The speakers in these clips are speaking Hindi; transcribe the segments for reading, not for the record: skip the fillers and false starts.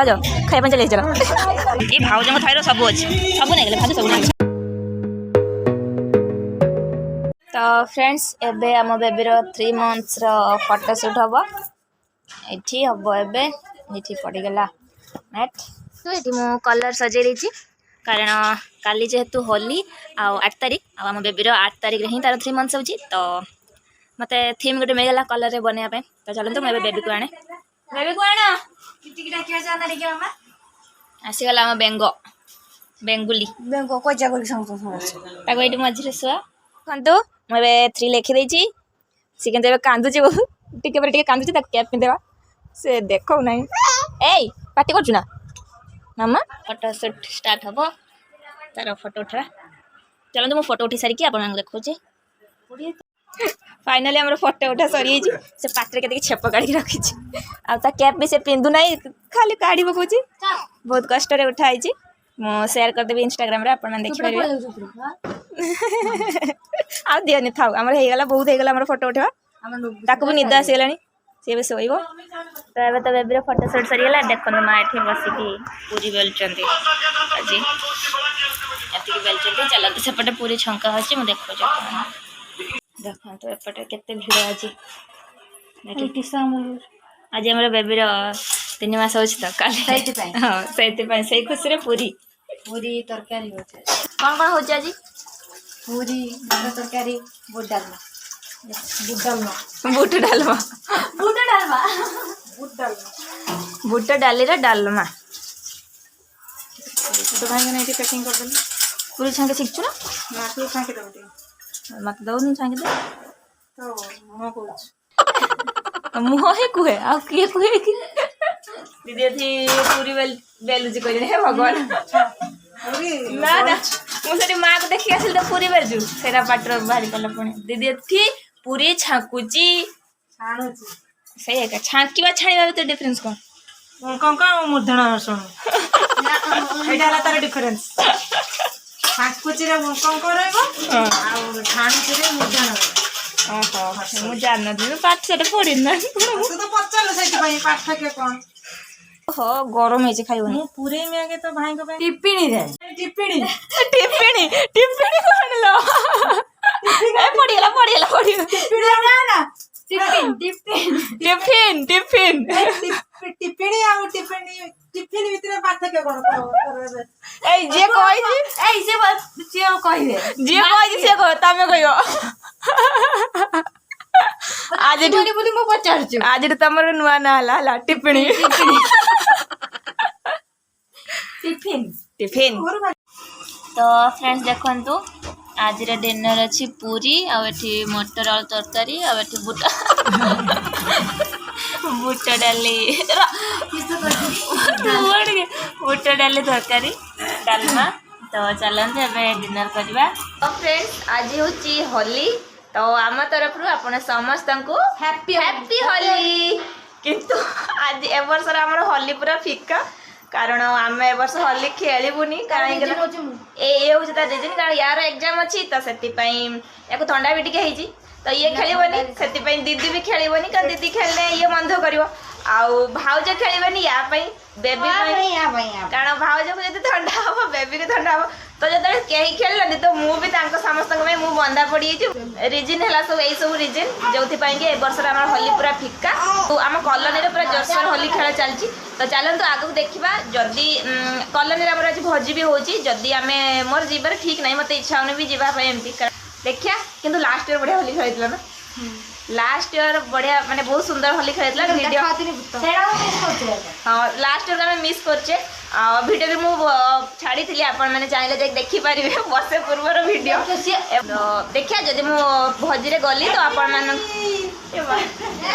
भाज खाया चले चल ये भाज थाई सब अच्छे सब नहीं भाज सब नहीं। तो फ्रेंड्स एबे आम बेबीर 3 months फोटोशूट हम ये हम एबे ये पड़गला मैट। तो ये मु कलर सजे रही कारण काली जेहेतु होली 8 तारिख आम बेबीर 8 तारिख ही तार 3 months हो तो मत थीम गोटे मिलगला कलर बनवाई। तो चलते मुझे बेबी को आने बेबी को आना आसीगला आम बेंग बेंगुली ये मझे शुआ कहतु मुझे 3 लिखिदे सी के कांदुची बहुत टे कांदुची कैप पिंधेवा से देख ना ए पार्टी कर मामा फोटो शूट स्टार्ट हम तार फोटो उठा चलते मुझे फोटो उठी सारिकी आप देखुचे फाइनाली आम फोटो उठा सरी से पात्र के छेप काढ़ी रखी आ कैप भी से पिंधु ना खाली काढ़ी पकाऊँ बहुत कष्ट उठाई मुझे सेयार करदेवी इंस्टाग्राम आप देखिए आ दिहनी था आमर बहुत होगा फोटो उठा भी निद आसीगला सी भी शोब तो ये तो बेबीर फोटो शूट सरीगला देखो माँ ये बसिकी पूरी बेलुंट आज ये बेलुंट चलते सेपटे पूरी छंका अच्छी मुझे देखो देखो तो एपटे केते भीड़ आज आज आम बेबीर 3 मास हो हाँ से खुशी पूरी पूरी तरकारी कौन कौन हो आज पूरी तरकारी बुट डालमा बुट डालमा बुट डालमा बुट डाली डालमा तो भाई ने पैकिंग कर देली पूरी छाके शिखु ना ना तू छाके दे मत दौन छाके दे तो मुह कहूँ मुह ही कहे आ किए कहे कि दीदी थी पूरी बेलुजी कह भगवान ना ना मुझे माँ को देखी आसिल तो पूरी बेलजु सेरा पाटर बाहरी कला पुणी दीदी थी पूरी छाकुची सही छाँकवा छाणवा तो डिफरेंस कौन मुर्धण शुण एटा तार डिफरेंस छाकुची रे कंक रहइबो आ छाणुची रे मुर्धण ओहो मु जान न पाठ से पढ़ी ना तू तो पचाल सेति भाई पाठ के कोन हो गरम है खाइबो मु पूरे में आगे तो भाई को टिप्पणी रे टिप्पणी टिप्पणी टिप्पणी कोन लो ए पढ़ियला टिप्पणी ना ना टिफिन टिफिन टिफिन टिफिन टिप्पणी आ टिप्पणी टिफिन भीतर पार्थक्य कोन ए जे कहै ए से कहबे जे कहै से कह तमे कहियो आज बोली मु पचारछु आज तमर नुआ ना हला टिप्पणी टिफिन टिफिन तो फ्रेंड्स देखंतु आज डिनर अच्छी पूरी आठी मटर आलू तरकारी आठी बुट बुट डाली बुट डाली तरकारी डालमा तो चलते एवं डिनर करवा। तो फ्रेंड्स आज हूँ होली तो आम तरफ आपण समस्त को हैप्पी हैप्पी होली किंतु आज ए वर्ष आम होली पूरा फिका कारण आम ए वर्ष होली खेलबुनी कारण ये हूँ रिजन कारण यार एग्जाम अच्छी तो से थंडा भी टी तो ये खेलबनी से दीदी भी खेलबनी कारण दीदी खेलने ये मन दुख कर भाउज खेलबनी या बेबी कारण भाउज को जब ठंडा हम बेबी को ठंडा हम तो जो कहीं खेलनी तो मुझे समस्त मु बंधा पड़ी रिजन है सब यही सब रिजन जो कि वर्ष आम होली पूरा फिका तो आम कॉलोनी पूरा जोरसोर होली खेल चलती तो चलते आगे देखा जदि कॉलोनी आम आज भोजी भी होदी आम मोर जीवार ठीक ना मत इच्छा होनी भी जावाई देखिया किंतु लास्ट ईयर बढ़िया होली खेल ना लास्ट ईयर बढ़िया माने बहुत सुंदर होली खेल वीडियो हाँ लास्ट ईयर आम मिस करचे वीडियो भी मुझे छाड़ी थी आपण मैंने चाहिए देखिपारे वर्षे पूर्वर वीडियो देखिया जदि मु भोजी रे गली तो आपण मान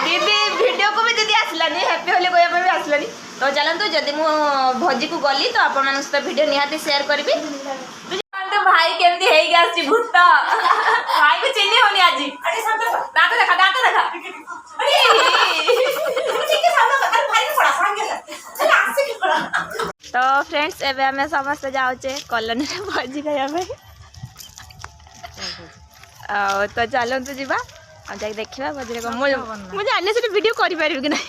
दीदी वीडियो को भी दीदी आसलानी हैप्पी होली कहवा भी आसलानी तो चलते जदि मु भोजी को गली तो आपण मान सहित वीडियो निहाती शेयर करी तो भाई केमती हेई गासी भूत भाई को चिन्नी होनी आज दांत देखा तो फ्रेंड्स एबे हमें समस्त जाऊचे कॉलोनी रे भोजी खाया तो चलते जीवा आ जाके देखा भोजी मुझे आने से वीडियो कर पारि कि ना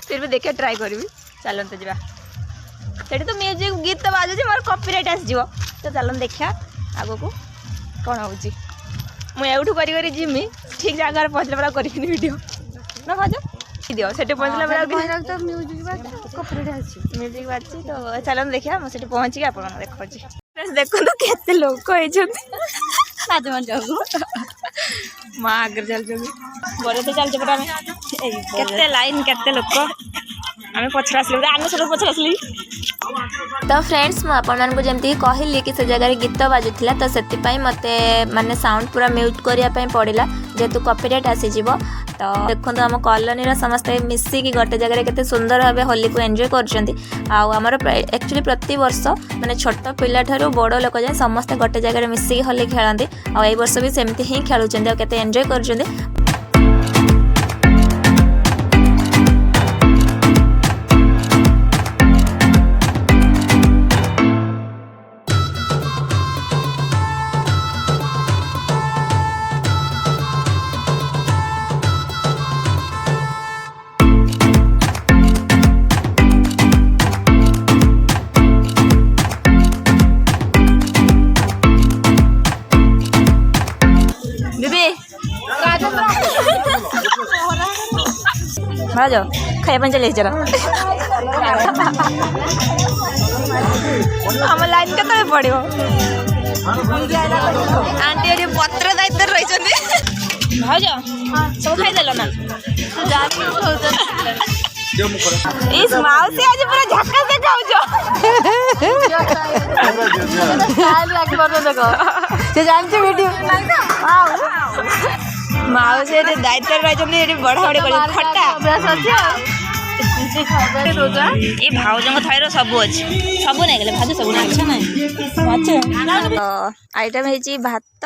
फिर भी देखिए ट्राई करी चलते जीवा सेठी तो म्यूजिक गीत बाजुची मोर कॉपीराइट आसीजिवो तो चलन देखिया आगो को कोन होउची मु एउठू करी करी जिमी ठीक जगह पहुंचले बड़ा करिनी वीडियो ना भाजो दियो सेठी पहुंचले बड़ा तो म्यूजिक बात कॉपीराइट आसी म्यूजिक बाजची तो चलन देखिया म सेठी पहुंची के आपन देखोची फ्रेंड्स देखो तो केते लोक होई छथि नाच मन जाऊ मां आगर चल जोगी बोले तो चल जपटा में केते लाइन केते लोक आमे पछरा आसले आमे सब पछरा आसली तो फ्रेंड्स मुझे जमती कहली कि से जगह गीत बाजुला तो से मत माने साउंड पूरा म्यूट करने पड़ा जेहेतु कॉपीराइट आसीज तो देखो आम कॉलोनी समस्ते मिसिकी गोटे जगह केते सुंदर भाव होली को एंजॉय करमर एक्चुअली प्रति वर्ष माने छोट पिला ठारू बड़ लोक जाए समस्ते गोटे जगह मिसिकी होली खेलती आई वर्ष भी सेमती ही खेलुंट केते एंजॉय कर भाजो खाया चले जरा आम लाइन के तले पड़ो आंटी ये पत्र दायित्व रही भाज सब खाईदेल ना इस माउसी आज पूरा झक्का देखो वीडियो माउसी दायित्व रही बड़ा बड़ा खट्टा ये भाउज थैर सब अच्छे सब नहीं गले भाज सब आइटम है भात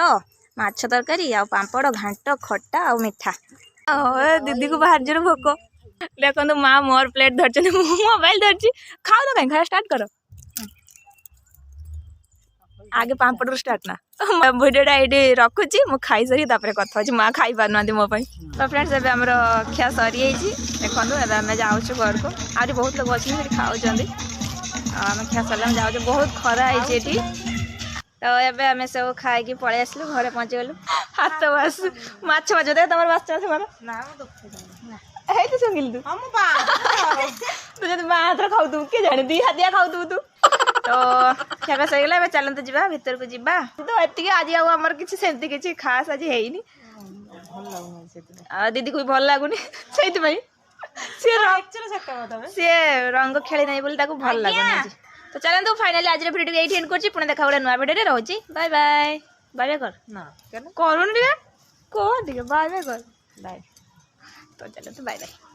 माछ तरकारी आ पापड़ घांट खट्टा आ मिठा दीदी को बाहर जोर भोक देखो माँ मोर प्लेट धरती मोबाइल धरती खाओ ना कहीं खाया स्टार्ट करो आगे पापड़ स्टार्ट ना भिडियोटा ये रखुची मुझे खाई सारी कथा अच्छी माँ खाई पार ना मोपाई तो फ्रेंड्स एवं आमर खिया सरी देखो एवं जाऊँ घर को आज बहुत लोग अच्छे खाऊँ आम खिया सरला जाऊँ बहुत खरा है तो एवं आम सब खाई पलि आसलु घरे पहुँची गलु हाथ बास माछ भाज दे तुम बास तो सुंगिल तू जब माँ हाथ खाऊ किए जाने दी हाथिया खाऊ तू तो खेबा सहीगला चलते जावा भीतर को जीवा तो एति आज आमर किसी सेमती किसी खास आज है दीदी को भी भल लगुनि सी रंग खेली नहीं बोली भल लगुनि तो चलते फाइनाली आज वीडियो ये एंड कर पुणी देखा गोटे नुआ वीडियो रोचे बाय बाय बाय बाय कर करुन कह बाय बाय कर बाय तो चलते बाय बाय।